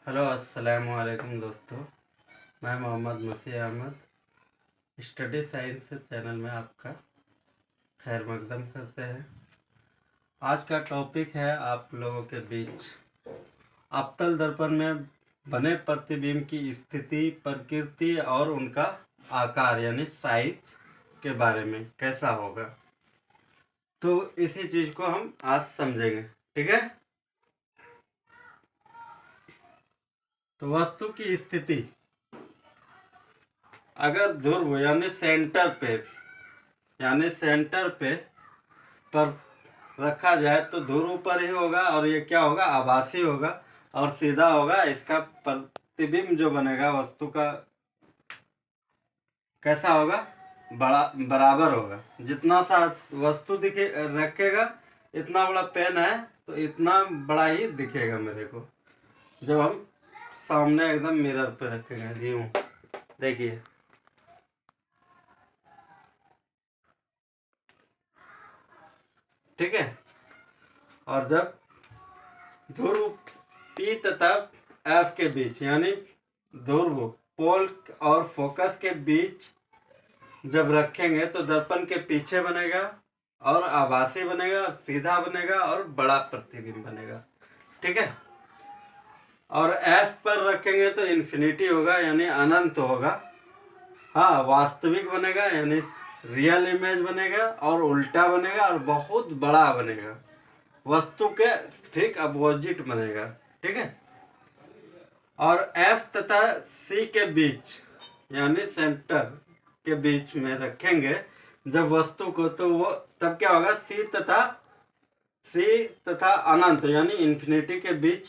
Hello अस्सलाम वालेकुम दोस्तों। मैं मोहम्मद मसीह अहमद स्टडी साइंस चैनल में आपका खैर मकदम करते हैं। आज का टॉपिक है आप लोगों के बीच अवतल दर्पण में बने प्रतिबिंब की स्थिति, प्रकृति और उनका आकार यानी साइज के बारे में कैसा होगा, तो इसी चीज़ को हम आज समझेंगे। ठीक है, तो वस्तु की स्थिति अगर ध्रुव यानी सेंटर पे पर रखा जाए तो ध्रुव पर ही होगा, और ये क्या होगा, आभासी होगा और सीधा होगा। इसका प्रतिबिंब जो बनेगा वस्तु का कैसा होगा, बराबर होगा। जितना सा वस्तु दिखे रखेगा, इतना बड़ा पेन है तो इतना बड़ा ही दिखेगा मेरे को, जब हम सामने एकदम मिरर पे रखेंगे। यूं देखिए, ठीक है। और जब ध्रुव P तथा F के बीच यानी ध्रुव पोल और फोकस के बीच जब रखेंगे तो दर्पण के पीछे बनेगा और आभासी बनेगा, सीधा बनेगा और बड़ा प्रतिबिंब बनेगा। ठीक है। और F पर रखेंगे तो इन्फिनिटी होगा यानी अनंत होगा। हाँ, वास्तविक बनेगा यानी रियल इमेज बनेगा, और उल्टा बनेगा और बहुत बड़ा बनेगा, वस्तु के ठीक अपोजिट बनेगा। ठीक है। और F तथा C के बीच यानी सेंटर के बीच में रखेंगे जब वस्तु को, तो वो तब क्या होगा, C तथा अनंत यानी इन्फिनिटी के बीच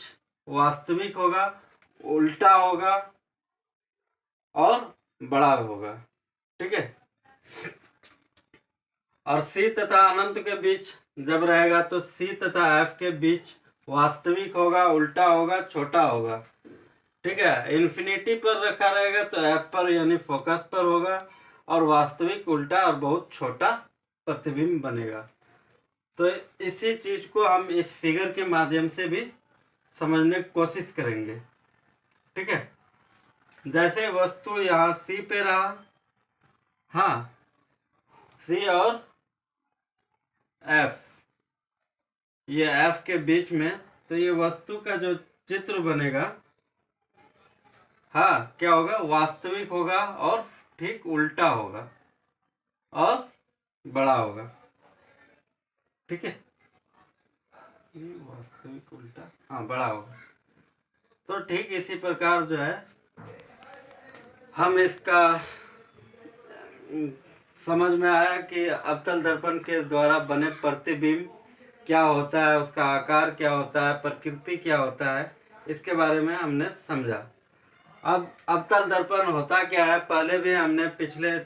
वास्तविक होगा, उल्टा होगा और बड़ा होगा। ठीक है। और C तथा अनंत के बीच जब रहेगा तो C तथा F के बीच वास्तविक होगा, उल्टा होगा, छोटा होगा। ठीक है। इन्फिनिटी पर रखा रहेगा तो F पर यानी फोकस पर होगा और वास्तविक, उल्टा और बहुत छोटा प्रतिबिंब बनेगा। तो इसी चीज को हम इस फिगर के माध्यम से भी समझने की कोशिश करेंगे। ठीक है। जैसे वस्तु यहाँ C पे रहा, हाँ, C और F, ये F के बीच में, तो ये वस्तु का जो चित्र बनेगा, हाँ, क्या होगा, वास्तविक होगा और ठीक उल्टा होगा और बड़ा होगा। ठीक है, ये वास्तविक, उल्टा, हाँ, बड़ा होगा। तो ठीक इसी प्रकार जो है हम इसका समझ में आया कि अवतल दर्पण के द्वारा बने प्रतिबिंब क्या होता है, उसका आकार क्या होता है, प्रकृति क्या होता है, इसके बारे में हमने समझा। अब अवतल दर्पण होता क्या है, पहले भी हमने पिछले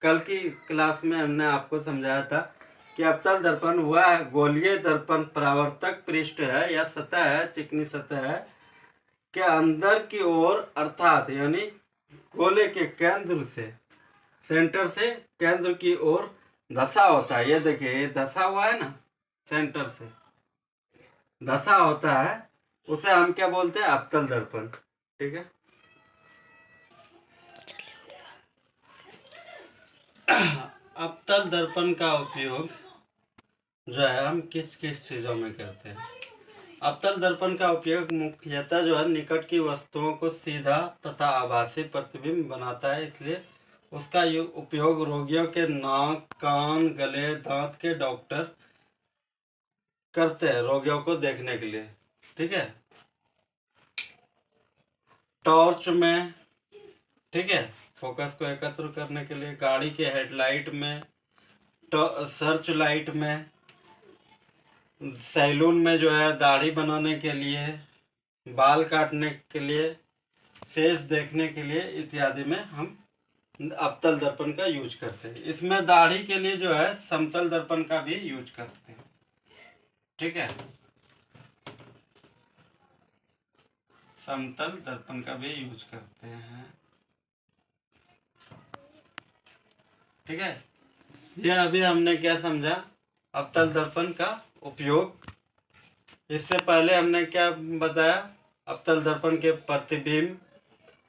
कल की क्लास में हमने आपको समझाया था कि अवतल दर्पण वह गोलीय दर्पण परावर्तक पृष्ठ है या सतह है, चिकनी सतह है, के अंदर की ओर अर्थात यानी गोले के केंद्र से, सेंटर से केंद्र की ओर धसा होता है। ये देखिए, ये धसा हुआ है ना, सेंटर से धसा होता है, उसे हम क्या बोलते हैं, अवतल दर्पण। ठीक है। अवतल दर्पण का उपयोग जो है हम किस किस चीज़ों में करते हैं। अवतल दर्पण का उपयोग मुख्यतः जो है निकट की वस्तुओं को सीधा तथा आभासी प्रतिबिंब बनाता है, इसलिए उसका उपयोग रोगियों के नाक, कान, गले, दांत के डॉक्टर करते हैं रोगियों को देखने के लिए। ठीक है। टॉर्च में, ठीक है, फोकस को एकत्र करने के लिए, गाड़ी के हेडलाइट में, सर्च लाइट में, सैलून में जो है दाढ़ी बनाने के लिए, बाल काटने के लिए, फेस देखने के लिए इत्यादि में हम अवतल दर्पण का यूज करते हैं। इसमें दाढ़ी के लिए जो है समतल दर्पण का भी यूज करते हैं। ठीक है, समतल दर्पण का भी यूज करते हैं। ठीक है, ये अभी हमने क्या समझा, अवतल दर्पण का उपयोग। इससे पहले हमने क्या बताया अवतल दर्पण के प्रतिबिंब,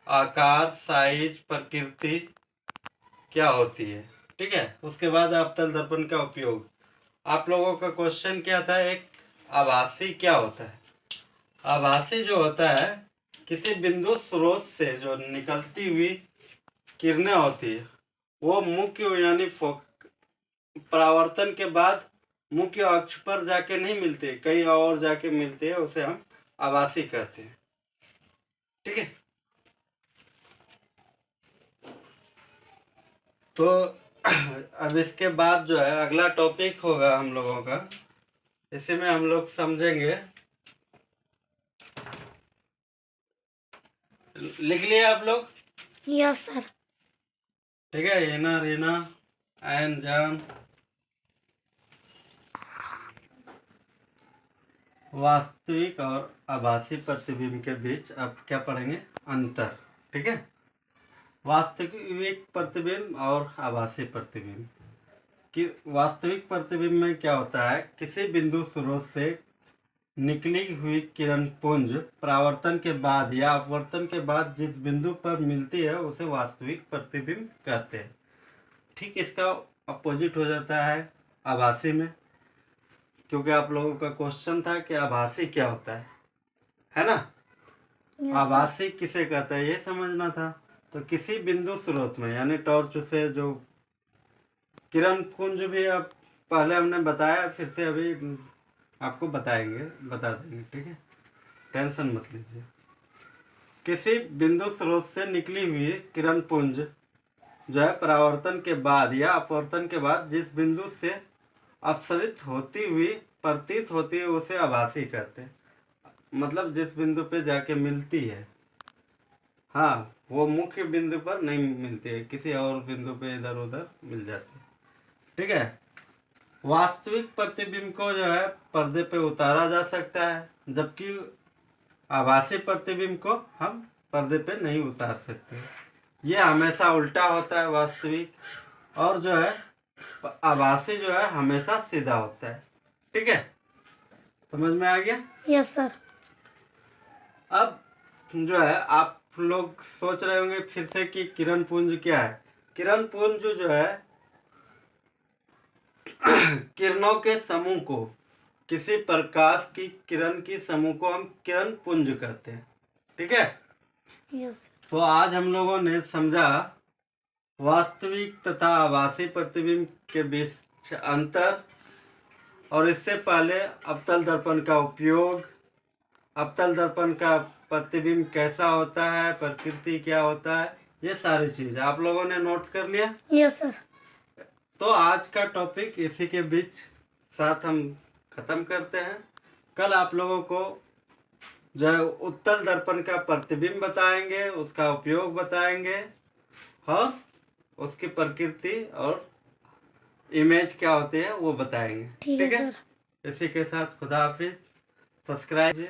आकार, साइज, प्रकृति क्या होती है। ठीक है, उसके बाद अवतल दर्पण का उपयोग। आप लोगों का क्वेश्चन क्या था, एक आभासी क्या होता है। आभासी जो होता है, किसी बिंदु स्रोत से जो निकलती हुई किरणें होती है वो मुख्य यानी परावर्तन के बाद मुख्य अक्ष पर जाके नहीं मिलते, कहीं और जाके मिलते हैं, उसे हम आभासी कहते हैं। ठीक है, तो अब इसके बाद जो है अगला टॉपिक होगा हम लोगों का, इसी में हम लोग समझेंगे। लिख लिए आप लोग? Yes sir. ठीक है, रीना रीना एन जान। वास्तविक और आभासी प्रतिबिंब के बीच अब क्या पढ़ेंगे, अंतर। ठीक है, वास्तविक प्रतिबिंब और आभासी प्रतिबिंब। कि वास्तविक प्रतिबिंब में क्या होता है, किसी बिंदु स्रोत से निकली हुई किरण पुंज परावर्तन के बाद या अपवर्तन के बाद जिस बिंदु पर मिलती है उसे वास्तविक प्रतिबिंब कहते हैं। ठीक, इसका अपोजिट हो जाता है आभासी में, क्योंकि आप लोगों का क्वेश्चन था कि आभासी क्या होता है ना। आभासी किसे कहता है ये समझना था। तो किसी बिंदु स्रोत में यानी टॉर्च से जो किरण पुंज भी अब पहले हमने बताया, फिर से अभी आपको बता देंगे। ठीक है, टेंशन मत लीजिए। किसी बिंदु स्रोत से निकली हुई किरण पुंज जो है परावर्तन के बाद या अपवर्तन के बाद जिस बिंदु से अपसरित होती हुई प्रतीत होती है उसे आभासी कहते हैं। मतलब जिस बिंदु पे जाके मिलती है, हाँ, वो मुख्य बिंदु पर नहीं मिलती है, किसी और बिंदु पे इधर उधर मिल जाती है। ठीक है, वास्तविक प्रतिबिंब को जो है पर्दे पे उतारा जा सकता है, जबकि आभासी प्रतिबिंब को हम पर्दे पे नहीं उतार सकते। ये हमेशा उल्टा होता है वास्तविक, और जो है आभासी जो है हमेशा सीधा होता है। ठीक है, समझ में आ गया? Yes sir. अब जो है आप लोग सोच रहे होंगे फिर से कि किरण पुंज क्या है। किरण पुंज जो है किरणों के समूह को, किसी प्रकाश की किरण की समूह को हम किरण पुंज कहते हैं। ठीक है, यस। तो आज हम लोगों ने समझा वास्तविक तथा आभासी प्रतिबिंब के बीच अंतर, और इससे पहले अवतल दर्पण का उपयोग, अवतल दर्पण का प्रतिबिंब कैसा होता है, प्रकृति क्या होता है, ये सारी चीज़ आप लोगों ने नोट कर लिया? Yes sir. तो आज का टॉपिक इसी के बीच साथ हम ख़त्म करते हैं। कल आप लोगों को जो है उत्तल दर्पण का प्रतिबिंब बताएंगे, उसका उपयोग बताएंगे, और उसकी प्रकृति और इमेज क्या होते हैं वो बताएंगे। ठीक है सर। इसी के साथ खुदा हाफिज। सब्सक्राइब